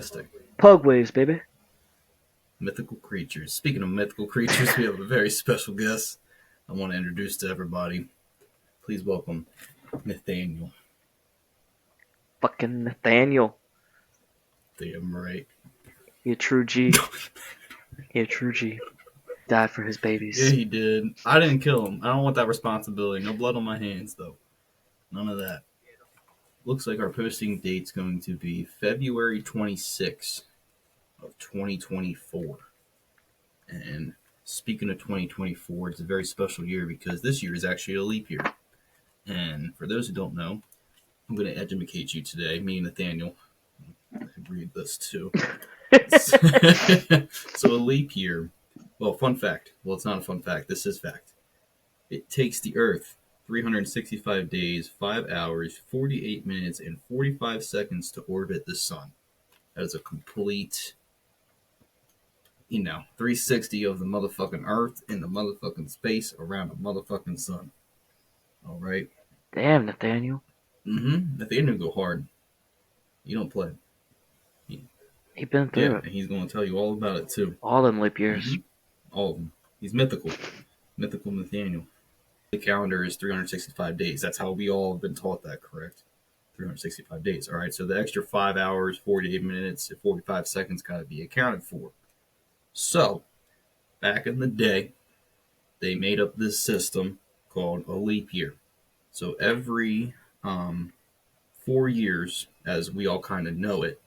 Fantastic. Pugways, baby. Mythical creatures. Speaking of mythical creatures, we have a very special guest I want to introduce to everybody. Please welcome Nathaniel. Fucking Nathaniel. Damn right. You true G. You true G. Died for his babies. Yeah, he did. I didn't kill him. I don't want that responsibility. No blood on my hands, though. None of that. Looks like our posting date's going to be February 26th of 2024. And speaking of 2024, it's a very special year because this year is actually a leap year. And for those who don't know, I'm going to educate you today, me and Nathaniel. I read this too. So a leap year. Well, fun fact. Well, it's not a fun fact. This is fact. It takes the Earth 365 days, 5 hours, 48 minutes, and 45 seconds to orbit the sun. That is a complete, 360 of the motherfucking Earth in the motherfucking space around the motherfucking sun. All right? Damn, Nathaniel. Nathaniel go hard. You don't play. He been through it. And he's going to tell you all about it, too. All them leap years. All of them. He's mythical. Mythical Nathaniel. The calendar is 365 days. That's how we all have been taught that, correct? 365 days. All right, so the extra 5 hours, 48 minutes, and 45 seconds got to be accounted for. So, back in the day, they made up this system called a leap year. So every 4 years, as we all kind of know it,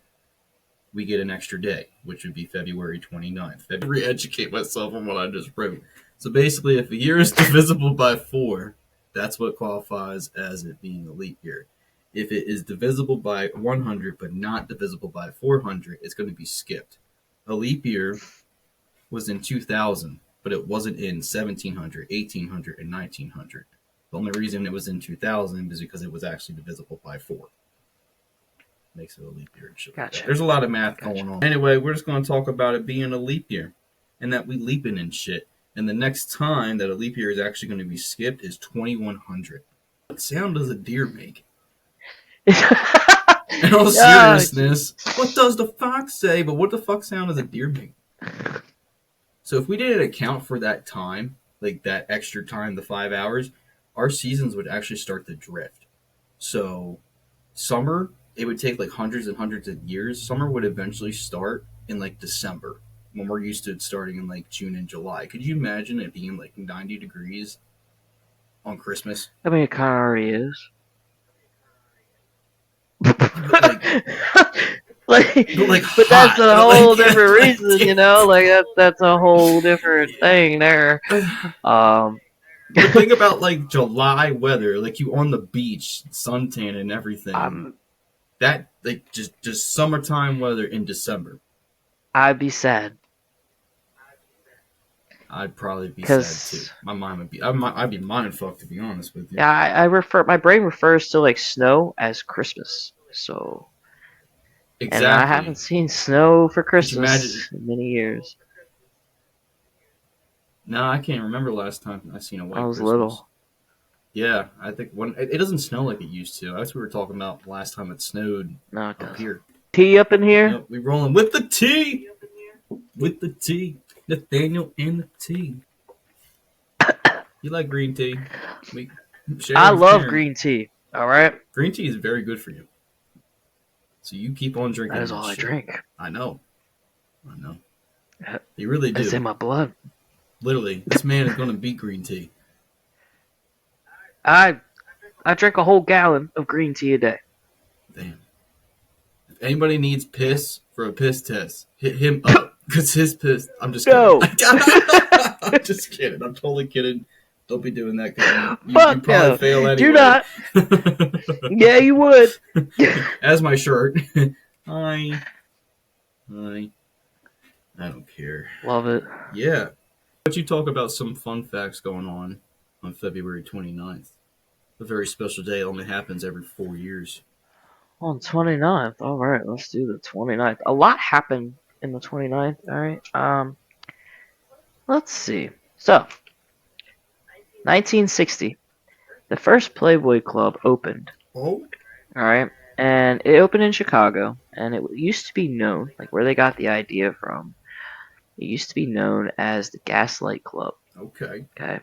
we get an extra day, which would be February 29th. I re-educate myself on what I just wrote. So basically, if a year is divisible by 4, that's what qualifies as it being a leap year. If it is divisible by 100 but not divisible by 400, it's going to be skipped. A leap year was in 2000, but it wasn't in 1700, 1800, and 1900. The only reason it was in 2000 is because it was actually divisible by 4. Makes it a leap year and shit. Gotcha. There's a lot of math going on. Anyway, we're just going to talk about it being a leap year and that we leaping and shit. And the next time that a leap year is actually going to be skipped is 2100. What sound does a deer make? In all seriousness, what does the fox say? But what the fuck sound does a deer make? So if we didn't account for that time, like that extra time, the 5 hours, our seasons would actually start to drift. So summer, it would take like hundreds and hundreds of years. Summer would eventually start in like December, when we're used to it starting in like June and July. Could you imagine it being like 90 degrees on Christmas? I mean, it kind of already is. But but that's a whole different reason, you know. Like that's a whole different thing there. But think about like July weather, like you on the beach, suntan and everything. That like just summertime weather in December. I'd be sad. I'd probably be sad too. My mind would be. I'd be mind fucked, to be honest with you. Yeah, my brain refers to like snow as Christmas. So. Exactly. And I haven't seen snow for Christmas in many years. No, I can't remember the last time I seen a white Christmas. I was little. Yeah, I think it doesn't snow like it used to. That's what we were talking about last time it snowed up here. Tea up in here? Yep, we rolling with the tea. With the tea. Nathaniel and the tea. You like green tea? I love green tea. All right? Green tea is very good for you. So you keep on drinking. That is all I drink. I know. You really do. It's in my blood. Literally, this man is going to beat green tea. I drink a whole gallon of green tea a day. Damn. If anybody needs piss for a piss test, hit him up. Because his piss... I'm just kidding. No. I'm just kidding. I'm totally kidding. Don't be doing that. You probably fail anyway. Do not. Yeah, you would. As my shirt. Hi. I don't care. Love it. Yeah. But you talk about some fun facts going on February 29th. A very special day. It only happens every 4 years. On 29th. All right, let's do the 29th. A lot happened in the 29th. All right. Let's see. So, 1960. The first Playboy Club opened. Oh? All right. And it opened in Chicago. and it used to be known, like where they got the idea from, it used to be known as the Gaslight Club. Okay. Okay.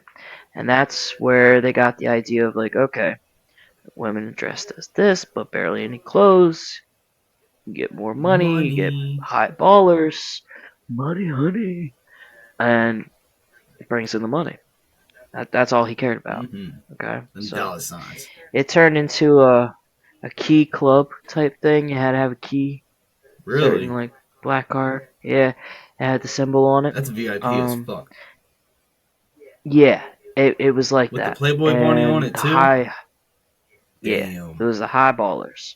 And that's where they got the idea of like, okay, women dressed as this, but barely any clothes. You get more money, you get Money. high ballers, money, honey, and it brings in the money. That's all he cared about. Mm-hmm. Okay, And so dollar signs. it turned into a key club type thing. You had to have a key, certain Really? like black card. Yeah, it had the symbol on it. That's VIP as Um, fuck. yeah, it was like With the that, Playboy bunny on and it the too? high, yeah, it Damn. was the high ballers.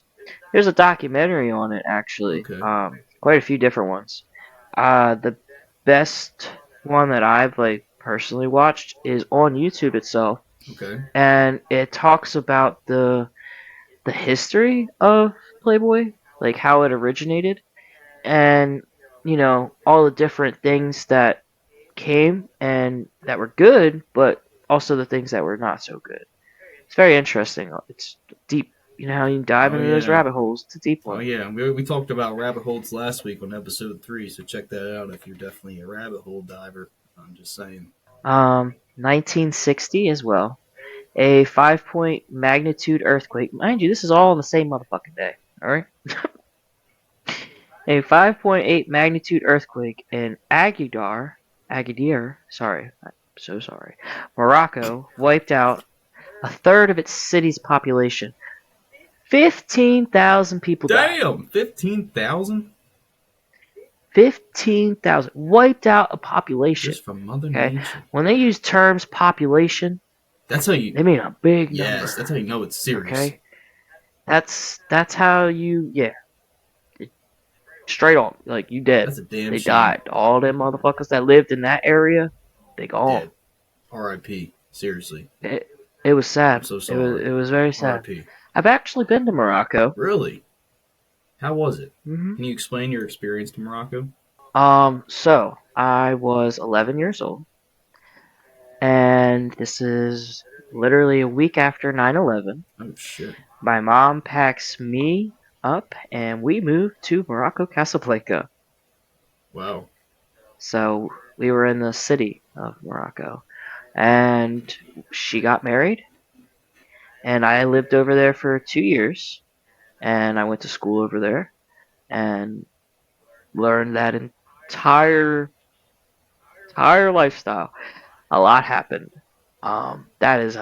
There's a documentary on it actually. Okay. Quite a few different ones. The best one that I've like personally watched is on YouTube itself, Okay. and it talks about the history of Playboy, like how it originated, and all the different things that came and that were good, but also the things that were not so good. It's very interesting. It's deep. You know how you dive Oh into those yeah. rabbit holes. It's a deep Oh one. yeah. We talked about rabbit holes last week on episode 3, so check that out if you're definitely a rabbit hole diver. I'm just saying. 1960 as well. A 5-point magnitude earthquake. Mind you, this is all on the same motherfucking day. All right. A 5.8 magnitude earthquake in Agadir, sorry, I'm so sorry, Morocco, wiped out a third of its city's population. 15,000 people died. Damn, 15,000 15,000 wiped out a population. just from Mother Okay, Nature. when they use terms population, That's how you. they mean a big Yes, number. that's how you know it's serious. Okay, that's how you straight on, like you dead. That's a damn They shame. died. All them motherfuckers that lived in that area, they gone. Dead. R.I.P. Seriously, It was I'm sad. so It sorry. was very sad. R.I.P. I've actually been to Morocco. Really? How was it? hmm Can you explain your experience to Morocco? So I was 11 years old, and this is literally a week after 9/11. Oh shit! My mom packs me up, and we moved to Morocco, Casablanca. Wow. So we were in the city of Morocco, and she got married, and I lived over there for 2 years, and I went to school over there, and learned that entire lifestyle. A lot happened. That is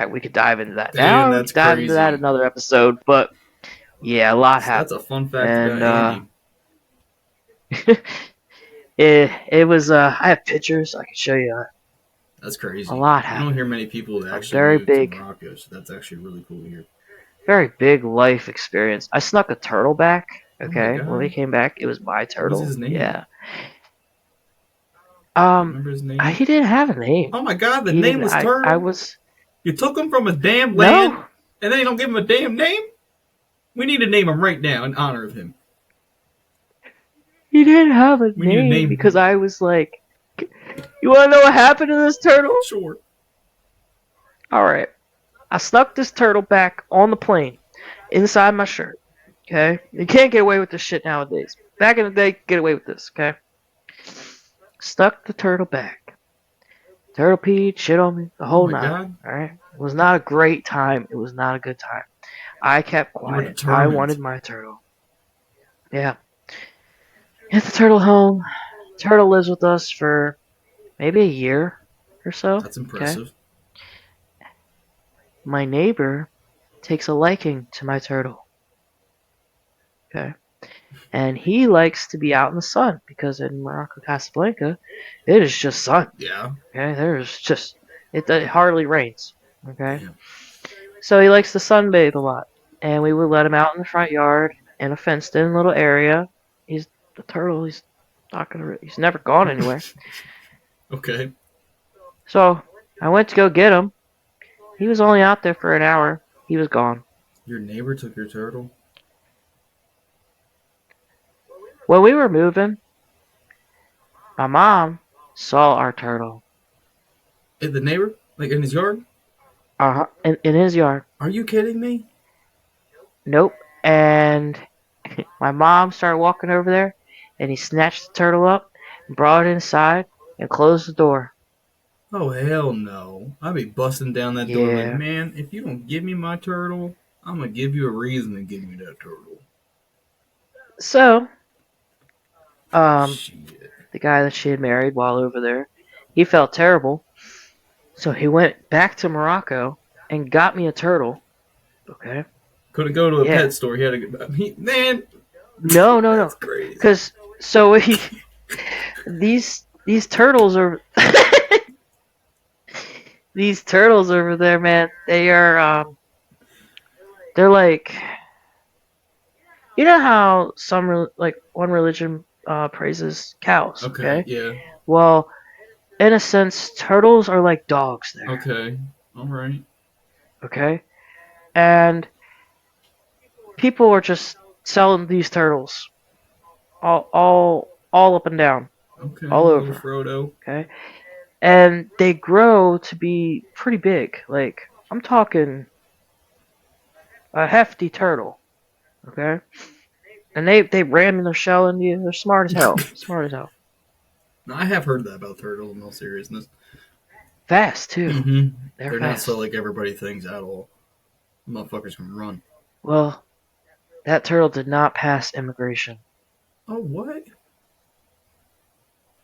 we could dive into that Damn, now. We that's could dive into that crazy. another episode, but yeah, a lot So that's a happened, fun fact and about Andy. it was. I have pictures. I can show you. That's A crazy. lot You don't hear happened. many people that A actually very move to big, Morocco, so that's actually really cool to hear. very big life experience. I snuck a turtle back. Oh my Okay, when we god. came back, it was my What was turtle. his name? Yeah. Do you remember his name? He didn't have a name. Oh my god, the He name didn't. was I Turtle. was You took him from a damn land, no. and then you don't give him a damn name? We need to name him right now in honor of him. He didn't have a We need to name name because him. I was like, you want to know what happened to this turtle? Sure. All right. I snuck this turtle back on the plane inside my shirt. Okay? You can't get away with this shit nowadays. Back in the day, get away with this. Okay? Stuck the turtle back. Turtle peed, shit on me, the Oh whole my nine. god. All right? It was not a great time. It was not a good time. I kept You were quiet. I determined. wanted my turtle. Yeah. Get the turtle home. Turtle lives with us for maybe a year or so. That's Okay. impressive. My neighbor takes a liking to my turtle. Okay. And he likes to be out in the sun because in Morocco, Casablanca, it is just sun. Yeah. Okay. There's just, it hardly rains. Okay. Damn. So he likes to sunbathe a lot. And we would let him out in the front yard in a fenced in little area. He's the turtle. He's not gonna, he's never gone anywhere. Okay. So I went to go get him. He was only out there for an hour. He was gone. Your neighbor took your turtle? When we were moving, my mom saw our turtle. The neighbor? Like in his yard? In his yard. Are you kidding me? Nope. And My mom started walking over there, and he snatched the turtle up, and brought it inside, and closed the door. Oh hell no! I'd be busting down that door like, Yeah. man, if you don't give me my turtle, I'm gonna give you a reason to give me that turtle. So, um, Shit. the guy that she had married while over there, he felt terrible, so he went back to Morocco and got me a turtle. Okay. Couldn't go to a Yeah. pet store. He had to go. Man, No, no, that's no. crazy. Cause so he these turtles are these turtles over there, man. They are they're like, you know how like one religion praises cows, Okay, okay? yeah. Well, in a sense, turtles are like dogs there, Okay, all right. okay? And people are just selling these turtles all up and down, Okay, all little over, Frodo. okay? And they grow to be pretty big. Like, I'm talking a hefty turtle, okay? And they ram their shell into you. They're smart as hell. Smart as hell. No, I have heard that about turtles in all seriousness. Fast too. Mm-hmm. They're They're not so fast. like everybody thinks at all. Motherfuckers can run. Well, that turtle did not pass immigration. Oh, what?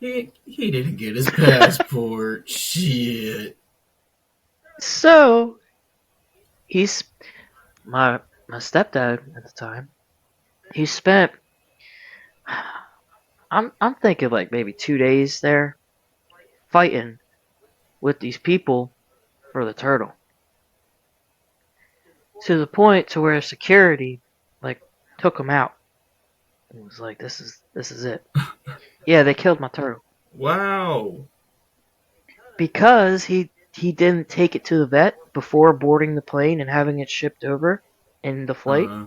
He didn't get his passport. Shit. So he's my stepdad at the time. He spent I'm thinking like maybe 2 days there fighting with these people for the turtle. To the point to where security like took him out. It was like this is it. Yeah, they killed my turtle. Wow. Because he didn't take it to the vet before boarding the plane and having it shipped over in the flight. Uh,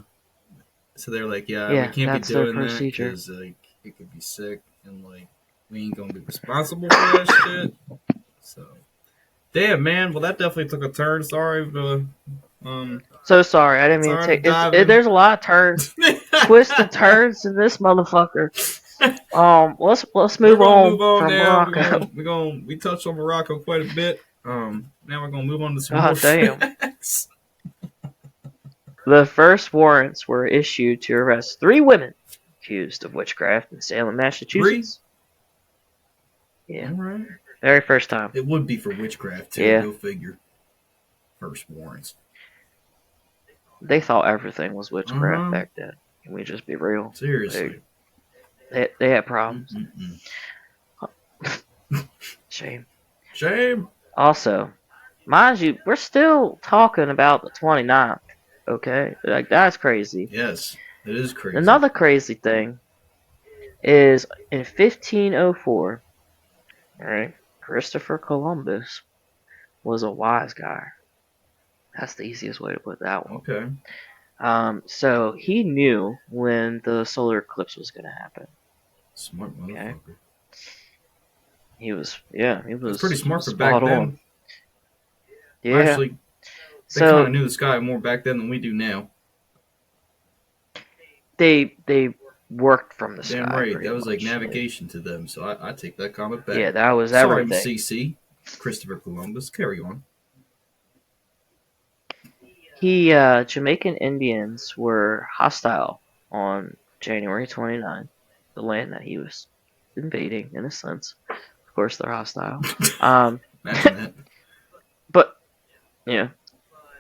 so they're like, yeah, we Yeah, can't be that's their doing that procedure. because like it could be sick and like we ain't gonna be responsible for that shit. So, damn man. Well, that definitely took a turn. Sorry, but So sorry, I didn't mean to sorry to take. dive in. There's a lot of turns, twists and turns in this motherfucker. Let's We're move gonna move on on from now. Morocco. We touched on Morocco quite a bit. Now we're gonna move on to some more God damn. facts. The first warrants were issued to arrest 3 women accused of witchcraft in Salem, 3. Massachusetts. All Yeah, right. very first time. It would be for witchcraft too. Yeah, Go figure. First warrants. they thought everything was Uh witchcraft huh. back then. Can we just be real? They Seriously. they had problems. Mm-mm-mm. Shame. Shame. Also, mind you, we're still talking about the 29th. Okay, like that's crazy. Yes, it is crazy. Another crazy thing is in 1504. All right, Christopher Columbus was a wise guy. That's the easiest way to put that one. Okay. So he knew when the solar eclipse was going to happen. Smart Okay, motherfucker. he That's pretty he smart was for back spot on. then. Yeah. Actually, they kind of So knew the sky more back then than we do now. they worked from the Damn sky right. pretty That was like much. navigation to them. So I take that comment back. Yeah, that was Sorry, everything. CC. Christopher Columbus. Carry on. Jamaican Indians were hostile on January 29th, the land that he was invading, in a sense. Of course, they're hostile. Um, Imagine that. but yeah,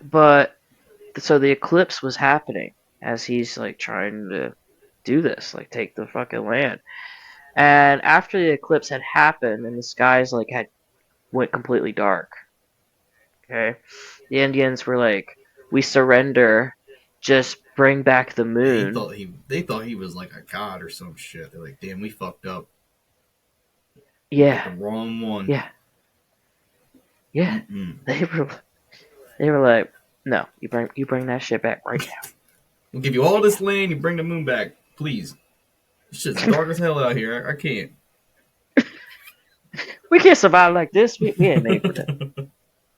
but so the eclipse was happening as he's like trying to do this, like take the fucking land. And after the eclipse had happened and the skies like had went completely dark, okay, the Indians were like, "We surrender. Just bring back the Yeah, moon." they thought he was like a god or some shit. They're like, damn, we fucked up. We picked the Yeah, wrong one. yeah, yeah. Mm-mm. They were they were like, "No, you bring that shit back right We'll give you all this land. You bring the moon back, please. This shit's now." dark as hell out here. I can't. We can't survive like this. We ain't made for that.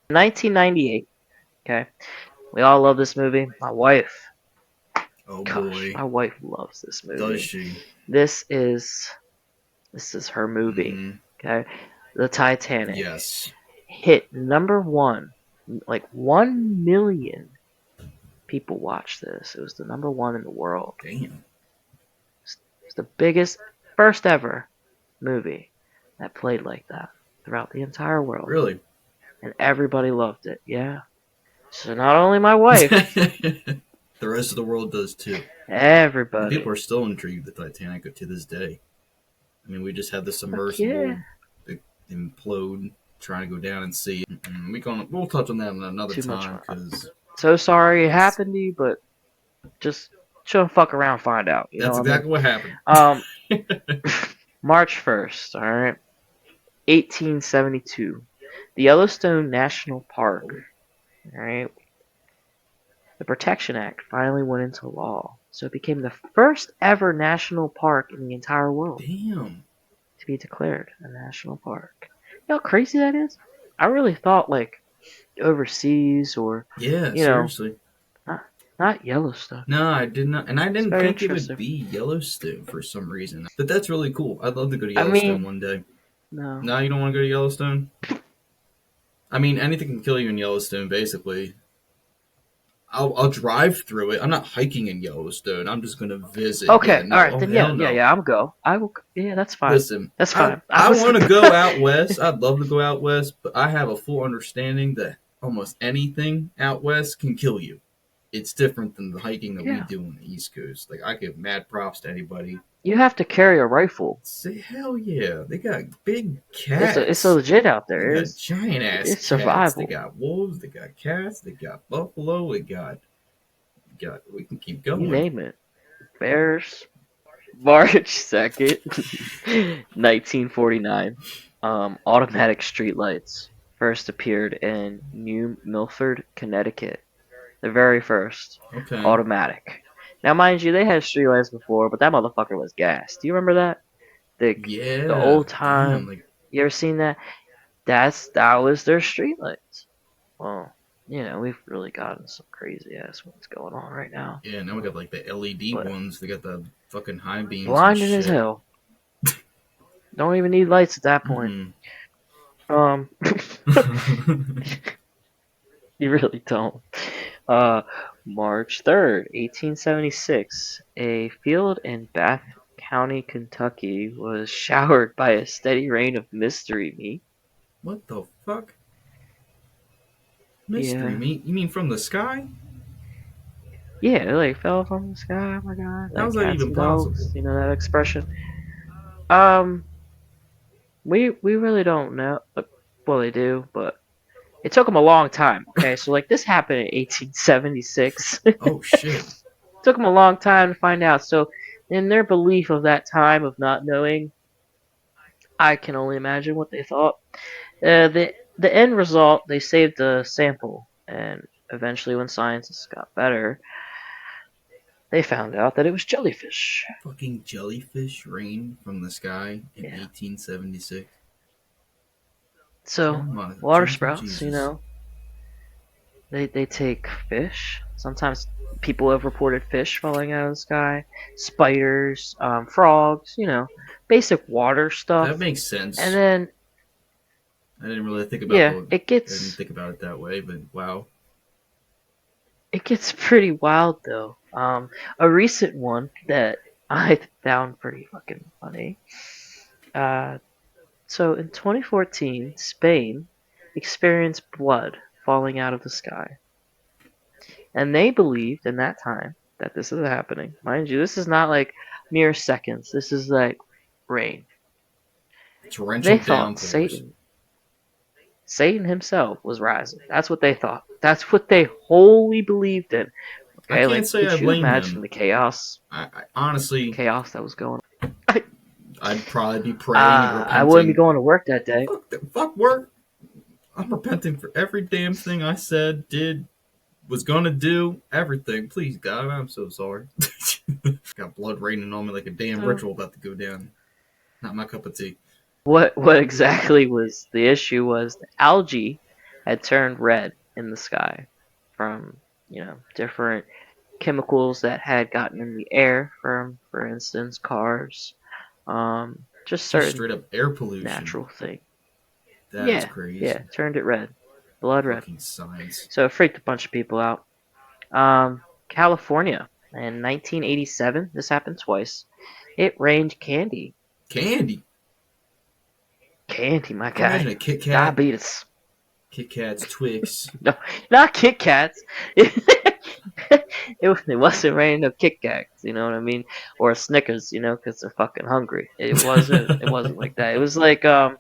1998. Okay, we all love this movie. My wife Oh Gosh, boy, my wife loves this does movie. she? This is this is her movie. Mm-hmm. Okay, the Titanic Yes. hit number one. Like 1 million people watched this. It was the number one in the world. Damn. It's the biggest, first ever movie that played like that throughout the entire world, Really? and everybody loved it. Yeah. So not only my wife, The rest of the world does too. And people everybody. are still intrigued with the Titanic to this day. I mean, we just had the Fuck yeah. submersible implode, trying to go down and see. We'll touch on that another Too much time fun. because So sorry it it's happened to you, but just shouldn't fuck around, find out. You know that's what I mean? exactly what happened. Um, March 1st. All right, 1872. The Yellowstone National Park. Oh, All right. The Protection Act finally went into law, so it became the first ever national park in the entire world damn. to be declared a national park. You know how crazy that is? I really thought like overseas or Yeah, you know seriously. not not Yellowstone. No, I did not, and I It's didn't very think it would interesting. be Yellowstone for some reason. But that's really cool. I'd love to go to I Yellowstone mean, one day. no. No, you don't want to go to Yellowstone? I mean, anything can kill you in Yellowstone, basically. I'll drive through it. I'm not hiking in Yellowstone. I'm just gonna visit. Yeah, Okay, all no, right oh then. Yeah, hell yeah, no. yeah. I'm go. I will. Yeah, that's fine. Listen, That's I fine. I I was. want to go out west. I'd love to go out west, but I have a full understanding that almost anything out west can kill you. It's different than the hiking that we Yeah, do on the East Coast. Like I give mad props to anybody. you have to carry a rifle. Say hell yeah, they got big It's a cats. legit out They there. got giant ass It's cats. They survival. got wolves. They got cats. They got buffalo. Got. We can keep You going. name it. Bears. March 2nd, 1949. Automatic streetlights first appeared in New Milford, Connecticut. The very first Okay. automatic. Now, mind you, they had streetlights before, but that motherfucker was gas. Do you remember that? The Yeah. old Damn. time. Like You ever seen that? That was their streetlights. Well, we've really gotten some crazy ass ones going on right now. yeah. Now we got like the LED But ones. They got the fucking high beams and blinding as shit. hell. Don't even need lights at that point. Mm-mm. Um, you really don't. Uh, March 3rd, 1876, a field in Bath County, Kentucky was showered by a steady rain of mystery meat. What the fuck? Mystery Yeah. meat? You mean from the sky? Yeah, it like fell from the sky. Oh my god, like How's that cats even and possible? dogs. You know that expression. Um, we really don't know. Well, they do, but it took them a long time. Okay, so like this happened in 1876. Oh shit. Took them a long time to find out. So, in their belief of that time of not knowing, I can only imagine what they thought. The end result, they saved the sample, and eventually, when scientists got better, they found out that it was jellyfish. Fucking jellyfish rain from the sky in Yeah. 1876. Oh So, my water gentle sprouts, Jesus. they take fish. Sometimes people have reported fish falling out of the sky, spiders, frogs, basic water That stuff. makes And sense. then, I didn't really think about yeah, the. it I didn't gets think about it that way, but wow. it gets pretty wild though. A recent one that I found pretty fucking funny. Uh, so in 2014, Spain experienced blood falling out of the sky, and they believed in that time that this is happening. Mind you, this is not like mere seconds. This is like rain. Torrential They thought downpours. Satan himself was rising. That's what they thought. That's what they wholly believed in. I Okay, can't like say I could you blame imagine them. the chaos I honestly, chaos that was going I'd probably be on? praying and I wouldn't be repenting. going to work that day. Fuck work. I'm repenting for every damn thing I said, did, was gonna do, everything. Please, God, I'm so sorry. Got blood raining on me like a damn So ritual about to go down. Not my cup of tea. what exactly was the issue was the algae had turned red in the sky from, different chemicals that had gotten in the air from, for instance, cars, just Just certain straight up air pollution. natural thing. That's Yeah, yeah, crazy. turned it red, blood red. Fucking science. So it freaked a bunch of people out. California in 1987. This happened twice. It rained candy. Candy. Candy, my Can you imagine guy. a Kit Kat? Diabetes. Kit Kats, Twix. No, not Kit Kats. It wasn't raining no Kit Kats, you know what I mean, or Snickers, because they're fucking hungry. It wasn't. It wasn't like that. It was like the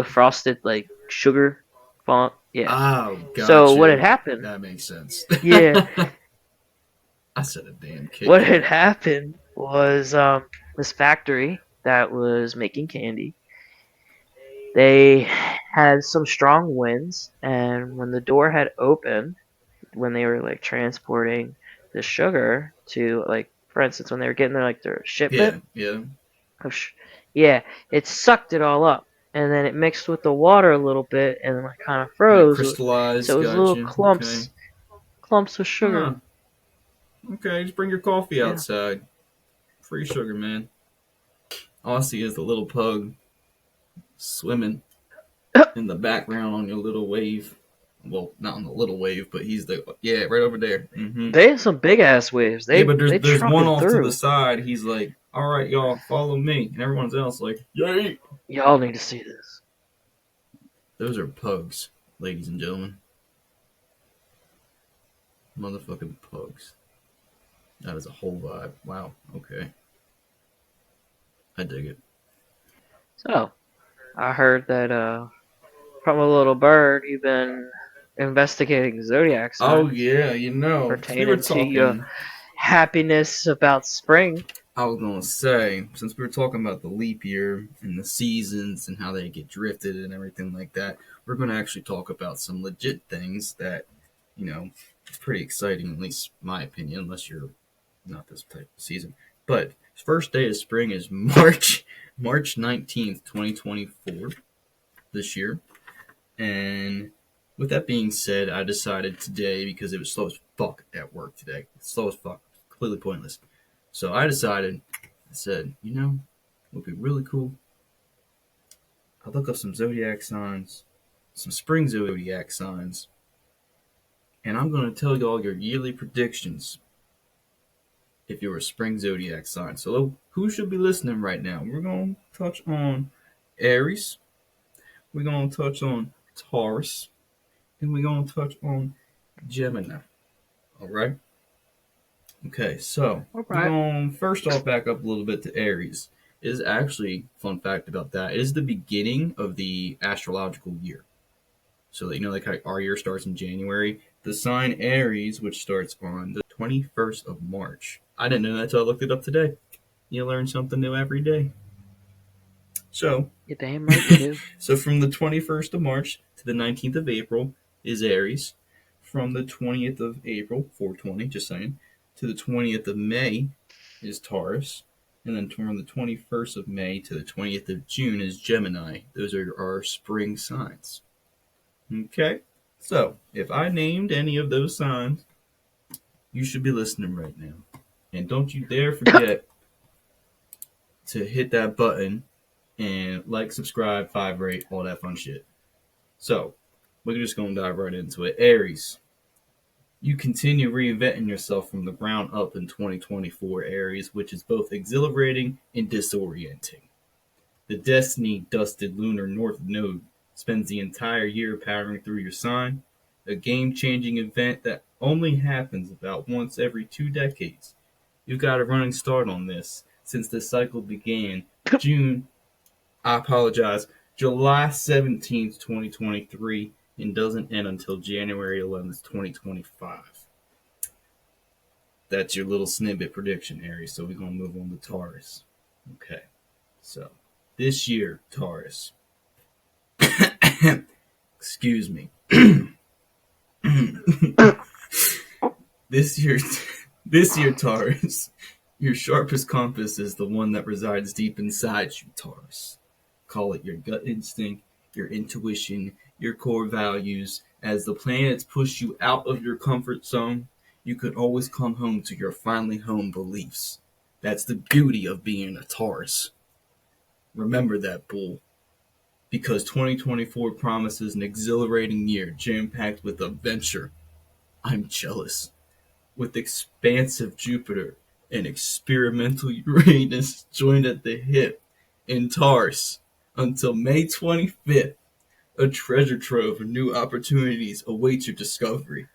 frosted like sugar font. Yeah. Oh, So got what had you. happened? That makes sense. Yeah, I said a damn Kit what had Kat. happened was this factory that was making candy. They had some strong winds, and when the door had opened, when they were like transporting the sugar to, like, for instance, when they were getting their shipment Yeah, yeah. of yeah, it sucked it all up, and then it mixed with the water a little bit, and then it kind of And it froze. So crystallized, it was little got you. Okay. clumps of sugar. Huh. Okay, just bring your coffee Yeah. outside. Free sugar, man. All I see is the little pug swimming in the background on your little wave. Well, not on the little wave, but he's right over there. Mm-hmm. They had some big ass waves. Yeah, They but there's they there's one trucking off to the through. side. He's like, "All right, y'all, follow me," and everyone's else like, "Yay!" Y'all need to see this. Those are pugs, ladies and gentlemen. Motherfucking pugs. That is a whole vibe. Wow. Okay, I dig it. So I heard that from a little bird, you've been investigating zodiac Oh signs yeah, we were pertaining to your talking. happiness about spring. I was gonna say, since we were talking about the leap year and the seasons and how they get drifted and everything like that, we're gonna actually talk about some legit things that, it's pretty exciting, at least my opinion, unless you're not this type of season. But first day of spring is March 19th, 2024, this year. And with that being said, I decided today, because it was slow as fuck at work today, slow as fuck, completely pointless. So I decided, I said, it would be really cool. I'll look up some zodiac signs, some spring zodiac signs, and I'm going to tell you all your yearly predictions if you're a spring zodiac sign. So who should be listening right now? We're going to touch on Aries, we're going to touch on Taurus, and we're going to touch on Gemini. All right? Okay, so All we're right. going to first off back up a little bit to Aries. It is actually, fun fact about that, it is the beginning of the astrological year. So that like how our year starts in January, the sign Aries, which starts on the 21st of March. I didn't know that until I looked it up today. You learn something new every day. So, You damn right you do. so from the 21st of March to the 19th of April is Aries. From the 20th of April, 420, just saying, to the 20th of May is Taurus. And then from the 21st of May to the 20th of June is Gemini. Those are our spring signs. Okay? So, if I named any of those signs, you should be listening right now. And don't you dare forget to hit that button and like, subscribe, 5 rate, all that fun shit. So, we're just going to dive right into it. Aries. You continue reinventing yourself from the ground up in 2024, Aries, which is both exhilarating and disorienting. The destiny dusted lunar north node spends the entire year powering through your sign, a game changing event that only happens about once every 2 decades. You've got a running start on this since the cycle began July 17th, 2023, and doesn't end until January 11th, 2025. That's your little snippet prediction, Aries. So we're going to move on to Taurus. Okay. So this year, Taurus. Excuse me. This year, this year, Taurus. Your sharpest compass is the one that resides deep inside you, Taurus. Call it your gut instinct, your intuition, your core values. As the planets push you out of your comfort zone, You could always come home to your finally home beliefs. That's the beauty of being a Taurus. Remember that, bull. Because 2024 promises an exhilarating year jam-packed with adventure. I'm jealous. With expansive Jupiter and experimental Uranus joined at the hip in Taurus until May 25th, a treasure trove of new opportunities awaits your discovery.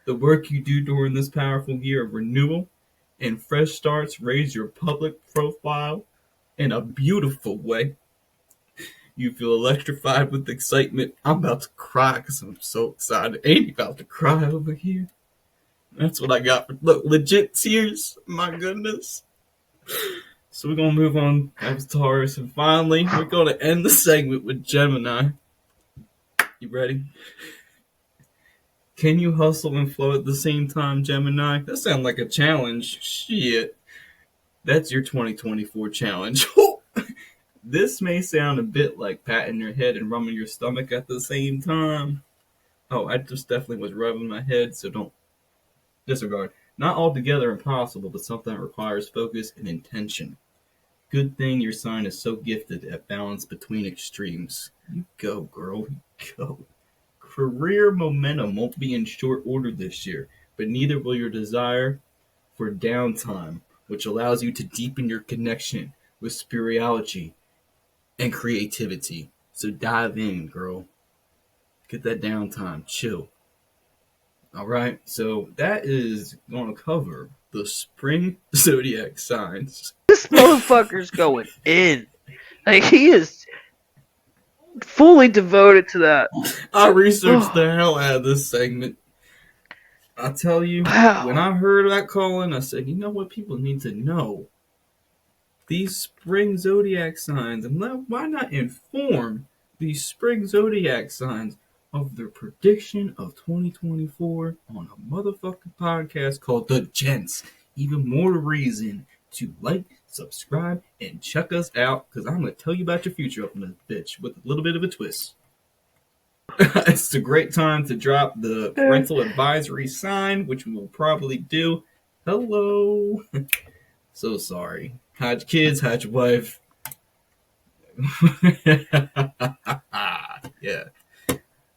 The work you do during this powerful year of renewal and fresh starts raise your public profile in a beautiful way. You feel electrified with excitement. I'm about to cry because I'm so excited. Andy about to cry over here. That's what I got for legit tears. My goodness. So we're going to move on. That was Taurus. And finally, we're going to end the segment with Gemini. You ready? Can you hustle and flow at the same time, Gemini? That sounds like a challenge. Shit. That's your 2024 challenge. This may sound a bit like patting your head and rubbing your stomach at the same time. Oh, I just definitely was rubbing my head, so don't disregard. Not altogether impossible, but something that requires focus and intention. Good thing your sign is so gifted at balance between extremes. You go, girl. You go. Career momentum won't be in short order this year, but neither will your desire for downtime, which allows you to deepen your connection with spirituality and creativity. So dive in, girl. Get that downtime. Chill. Alright, so that is going to cover the spring zodiac signs. This motherfucker's going in. Like, he is fully devoted to that. I researched the hell out of this segment. I tell you, Wow. when I heard that calling, I said, you know what people need to know? These spring zodiac signs, and why not inform these spring zodiac signs of their prediction of 2024 on a motherfucking podcast called The Gents. Even more reason to like, subscribe, and check us out, because I'm going to tell you about your future up in this bitch with a little bit of a twist. It's a great time to drop the parental advisory sign, which we will probably do. Hello. So sorry. Hide your kids, hide your wife. Yeah.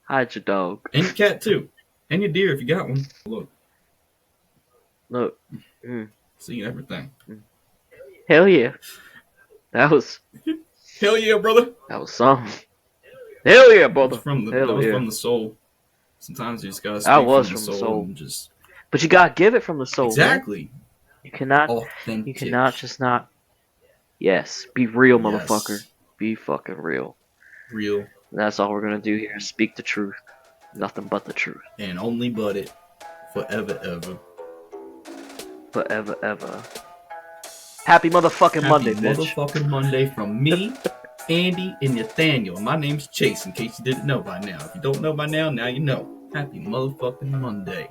Hide your dog. And your cat, too. And your deer, if you got one. Look. See everything. Hell yeah. That was... Hell yeah, brother. That was something. Hell yeah, brother. From the soul. Sometimes you just gotta speak from the soul. And just... But you gotta give it from the soul. Exactly. Man. You cannot... Authentic. You cannot just not... Yes. Be real, motherfucker. Be fucking real. Real. And that's all we're gonna do here. Speak the truth. Nothing but the truth. And only but it. Forever, ever. Forever, ever. Happy motherfucking Monday, bitch. Happy motherfucking Monday from me, Andy, and Nathaniel. My name's Chase, in case you didn't know by now. If you don't know by now, now you know. Happy motherfucking Monday.